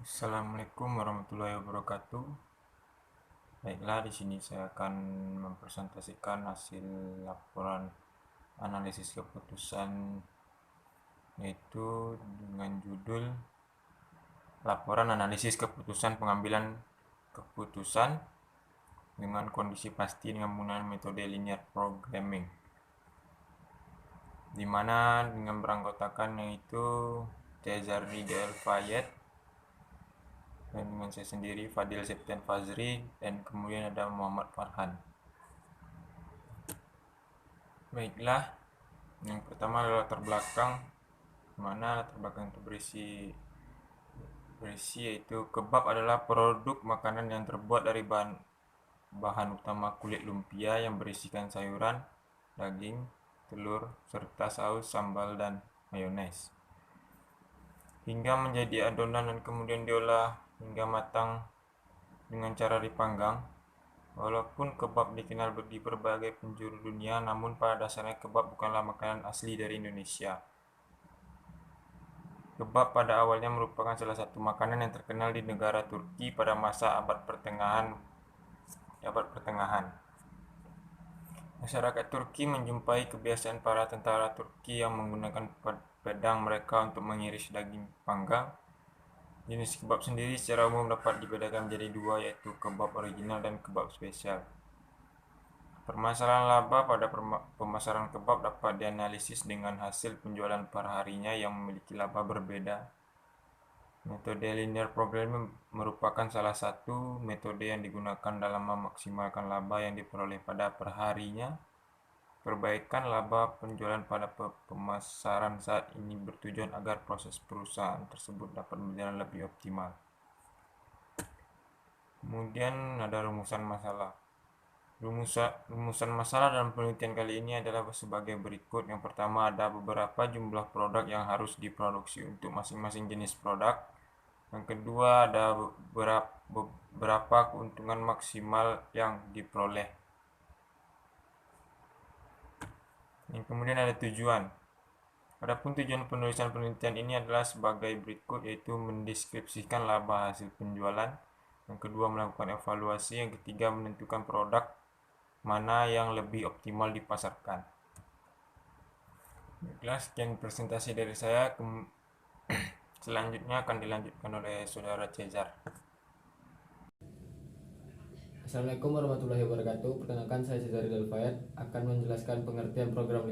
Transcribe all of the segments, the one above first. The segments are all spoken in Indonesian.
Assalamualaikum warahmatullahi wabarakatuh. Baiklah, di sini saya akan mempresentasikan hasil laporan analisis keputusan, yaitu dengan judul Laporan Analisis Keputusan Pengambilan Keputusan dengan Kondisi Pasti dengan Menggunakan Metode Linear Programming, di mana dengan beranggotakan yaitu Cezary Del Fayet, dan dengan saya sendiri Fadil Septian Fazri, dan kemudian ada Muhammad Farhan. Baiklah, yang pertama adalah latar belakang, mana latar belakang itu berisi yaitu kebab adalah produk makanan yang terbuat dari bahan utama kulit lumpia yang berisikan sayuran, daging, telur, serta saus, sambal, dan mayones, hingga menjadi adonan dan kemudian diolah hingga matang dengan cara dipanggang. Walaupun kebab dikenal di berbagai penjuru dunia, namun pada dasarnya kebab bukanlah makanan asli dari Indonesia. Kebab pada awalnya merupakan salah satu makanan yang terkenal di negara Turki pada masa abad pertengahan. Masyarakat Turki menjumpai kebiasaan para tentara Turki yang menggunakan pedang mereka untuk mengiris daging panggang. Jenis kebab sendiri secara umum dapat dibedakan menjadi dua, yaitu kebab original dan kebab spesial. Permasalahan laba pada pemasaran kebab dapat dianalisis dengan hasil penjualan per harinya yang memiliki laba berbeda. Metode linear programming merupakan salah satu metode yang digunakan dalam memaksimalkan laba yang diperoleh pada perharinya. Perbaikan laba penjualan pada pemasaran saat ini bertujuan agar proses perusahaan tersebut dapat berjalan lebih optimal. Kemudian ada rumusan masalah. Rumusan masalah dalam penelitian kali ini adalah sebagai berikut. Yang pertama, ada beberapa jumlah produk yang harus diproduksi untuk masing-masing jenis produk. Yang kedua, ada beberapa keuntungan maksimal yang diperoleh. Yang kemudian ada tujuan. Adapun tujuan penulisan penelitian ini adalah sebagai berikut, yaitu mendeskripsikan laba hasil penjualan. Yang kedua, melakukan evaluasi. Yang ketiga, menentukan produk mana yang lebih optimal dipasarkan. Baiklah, sekian presentasi dari saya. Selanjutnya akan dilanjutkan oleh saudara Cezar. Assalamualaikum warahmatullahi wabarakatuh. Perkenalkan, saya Cezary Del Fayet akan menjelaskan pengertian program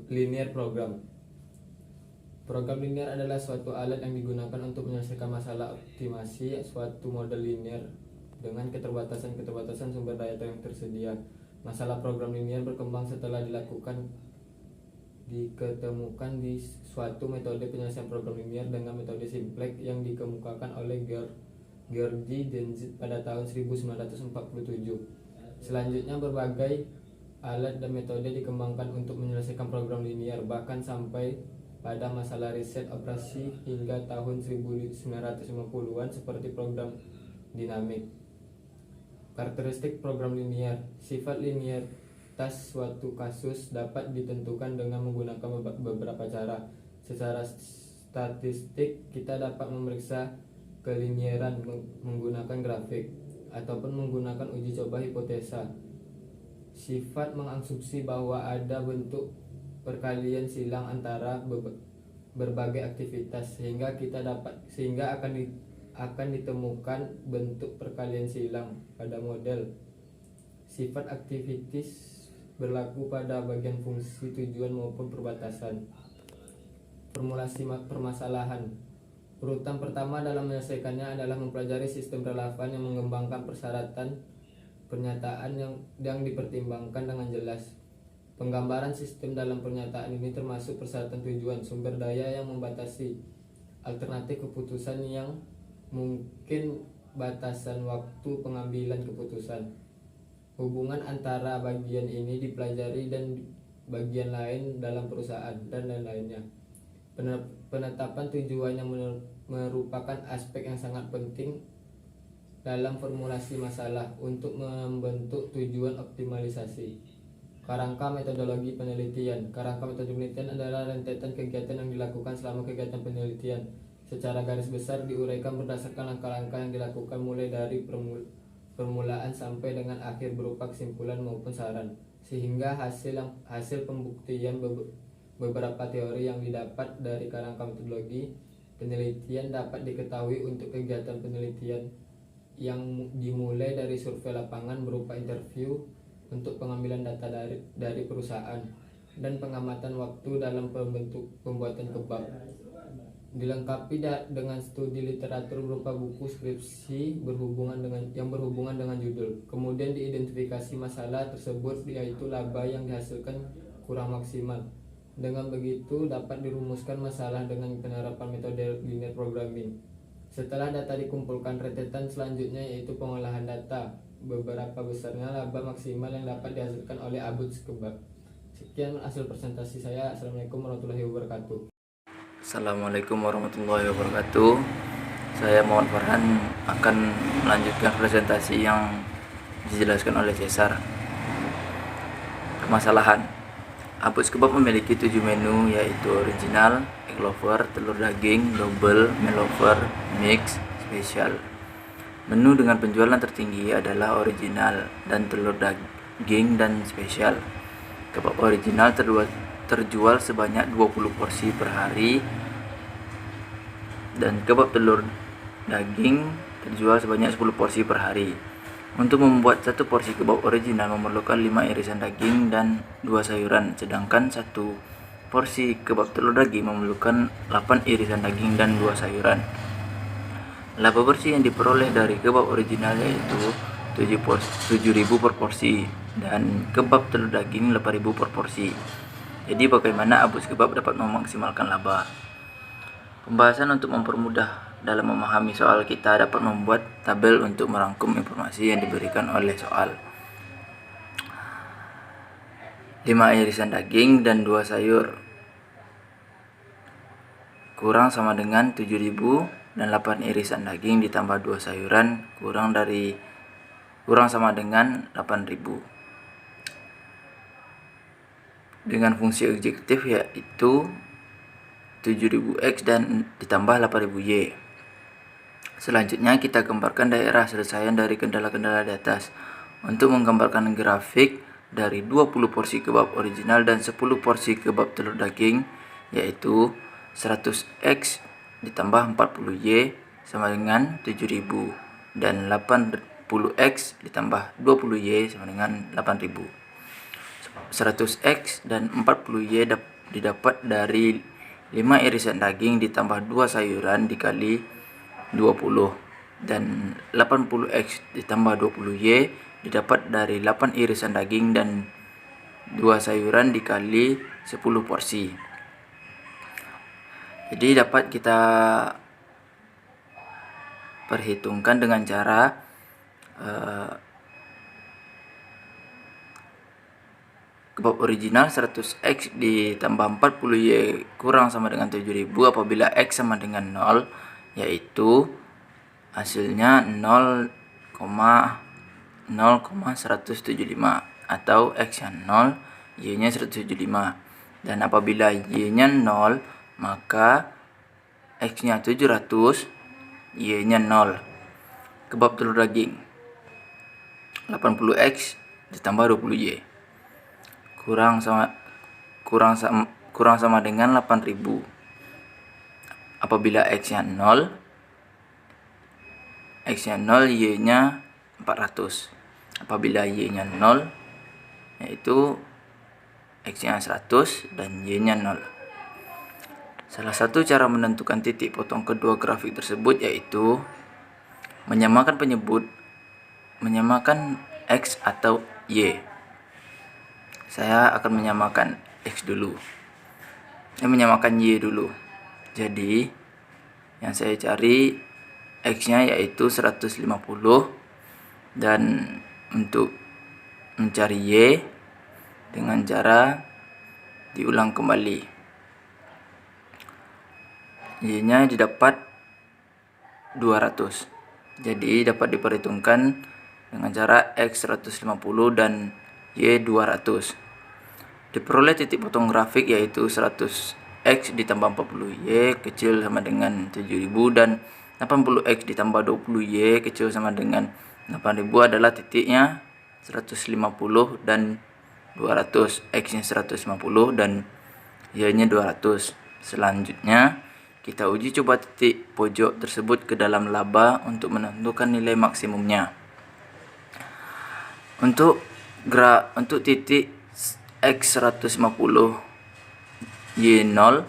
linear program. Program linear adalah suatu alat yang digunakan untuk menyelesaikan masalah optimasi suatu model linear dengan keterbatasan sumber daya yang tersedia. Masalah program linear berkembang setelah diketemukan di suatu metode penyelesaian program linear dengan metode simplex yang dikemukakan oleh Georgi Denzit pada tahun 1947. Selanjutnya berbagai alat dan metode dikembangkan untuk menyelesaikan program linear, bahkan sampai pada masalah riset operasi hingga tahun 1950-an seperti program dinamik. Karakteristik program linear. Sifat linearitas suatu kasus dapat ditentukan dengan menggunakan beberapa cara. Secara statistik, kita dapat memeriksa kelinieran menggunakan grafik ataupun menggunakan uji coba hipotesa. Sifat mengasumsi bahwa ada bentuk perkalian silang antara berbagai aktivitas sehingga akan ditemukan bentuk perkalian silang pada model. Sifat aktivitas berlaku pada bagian fungsi tujuan maupun perbatasan. Formulasi permasalahan. Urutan pertama dalam menyelesaikannya adalah mempelajari sistem relevan yang mengembangkan persyaratan pernyataan yang dipertimbangkan dengan jelas. Penggambaran sistem dalam pernyataan ini termasuk persyaratan tujuan, sumber daya yang membatasi, alternatif keputusan yang mungkin, batasan waktu pengambilan keputusan. Hubungan antara bagian ini dipelajari dan bagian lain dalam perusahaan, dan lain-lainnya. Penetapan tujuan yang merupakan aspek yang sangat penting dalam formulasi masalah untuk membentuk tujuan optimalisasi. Kerangka metodologi penelitian. Kerangka metode penelitian adalah rentetan kegiatan yang dilakukan selama kegiatan penelitian. secara garis besar diuraikan berdasarkan langkah-langkah yang dilakukan mulai dari permulaan sampai dengan akhir berupa kesimpulan maupun saran, sehingga hasil pembuktian beberapa teori yang didapat dari kerangka metodologi penelitian dapat diketahui untuk kegiatan penelitian yang dimulai dari survei lapangan berupa interview untuk pengambilan data dari perusahaan dan pengamatan waktu dalam pembuatan kebab, dilengkapi dengan studi literatur berupa buku skripsi yang berhubungan dengan judul. Kemudian diidentifikasi masalah tersebut, yaitu laba yang dihasilkan kurang maksimal. Dengan begitu dapat dirumuskan masalah dengan penerapan metode linear programming. Setelah data dikumpulkan, rentetan selanjutnya yaitu pengolahan data. Beberapa besarnya laba maksimal yang dapat dihasilkan oleh Abuts Kebab. Sekian hasil presentasi saya. Assalamualaikum warahmatullahi wabarakatuh. Assalamualaikum warahmatullahi wabarakatuh. Saya Muhammad Farhan akan melanjutkan presentasi yang dijelaskan oleh Cesar. Permasalahan. Abuts Kebab memiliki 7 menu, yaitu original, egg lover, telur daging, double, melover, mix, spesial. Menu dengan penjualan tertinggi adalah original dan telur daging dan spesial. Kebab original terjual sebanyak 20 porsi per hari, dan kebab telur daging terjual sebanyak 10 porsi per hari. Untuk membuat satu porsi kebab original memerlukan 5 irisan daging dan 2 sayuran, sedangkan satu porsi kebab telur daging memerlukan 8 irisan daging dan 2 sayuran. Laba bersih yang diperoleh dari kebab original yaitu 7.000 per porsi dan kebab telur daging 8.000 per porsi. Jadi bagaimana Abuts Kebab dapat memaksimalkan laba? Pembahasan untuk mempermudah dalam memahami soal, kita dapat membuat tabel untuk merangkum informasi yang diberikan oleh soal. 5 irisan daging dan 2 sayur kurang sama dengan 7.000, dan 8 irisan daging ditambah 2 sayuran kurang sama dengan 8.000. Dengan fungsi objektif yaitu 7.000x dan ditambah 8.000y. Selanjutnya kita gambarkan daerah selesaian dari kendala-kendala di atas. Untuk menggambarkan grafik dari 20 porsi kebab original dan 10 porsi kebab telur daging, yaitu 100x ditambah 40y sama dengan 7.000, dan 80x ditambah 20y sama dengan 8.000. 100x dan 40y didapat dari 5 irisan daging ditambah 2 sayuran dikali 20, dan 80x ditambah 20y didapat dari 8 irisan daging dan 2 sayuran dikali 10 porsi. Jadi dapat kita perhitungkan dengan cara kebab original 100x ditambah 40y kurang sama dengan 7.000 apabila x sama dengan 0, yaitu hasilnya 0,175 atau x nya 0, y nya 175. Dan apabila y nya 0, maka x nya 700, y nya 0. Kebab telur daging 80x ditambah 20y kurang sama dengan 8.000. Apabila x nya 0, y nya 400. Apabila y nya 0, yaitu x nya 100 dan y nya 0. Salah satu cara menentukan titik potong kedua grafik tersebut yaitu menyamakan x atau y. Saya akan menyamakan x dulu. Menyamakan y dulu. Jadi yang saya cari x nya yaitu 150, dan untuk mencari y dengan cara diulang kembali. Y nya didapat 200. Jadi dapat diperhitungkan dengan cara x 150 dan y 200. Diperoleh titik potong grafik yaitu 100 X ditambah 40Y kecil sama dengan 7.000, dan 80X ditambah 20Y kecil sama dengan 8.000 adalah titiknya 150 dan 200. X-nya 150 dan Y-nya 200. Selanjutnya kita uji coba titik pojok tersebut ke dalam laba untuk menentukan nilai maksimumnya. Untuk titik X 150 Y0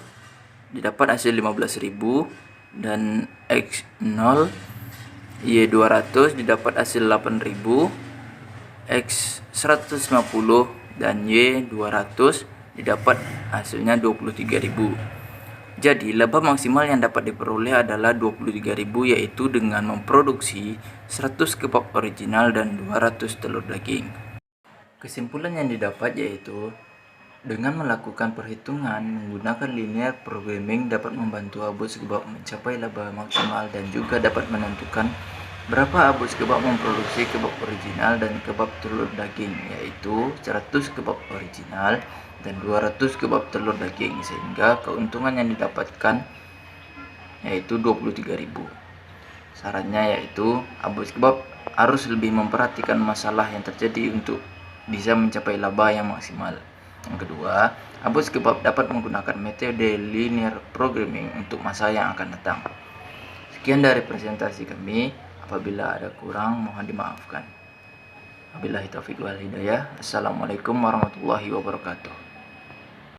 didapat hasil 15.000, dan X0 Y200 didapat hasil 8.000, X 150 dan Y200 didapat hasilnya 23.000. Jadi laba maksimal yang dapat diperoleh adalah 23.000, yaitu dengan memproduksi 100 kebab original dan 200 telur daging. Kesimpulan yang didapat yaitu dengan melakukan perhitungan menggunakan linear programming dapat membantu Abus Kebab mencapai laba maksimal dan juga dapat menentukan berapa Abus Kebab memproduksi kebab original dan kebab telur daging, yaitu 100 kebab original dan 200 kebab telur daging, sehingga keuntungan yang didapatkan yaitu 23.000. Sarannya yaitu Abus Kebab harus lebih memperhatikan masalah yang terjadi untuk bisa mencapai laba yang maksimal. Yang kedua, Abus Kebab dapat menggunakan metode linear programming untuk masa yang akan datang. Sekian dari presentasi kami. Apabila ada kurang, mohon dimaafkan. Wabillahi taufiq wal hidayah. Assalamualaikum warahmatullahi wabarakatuh.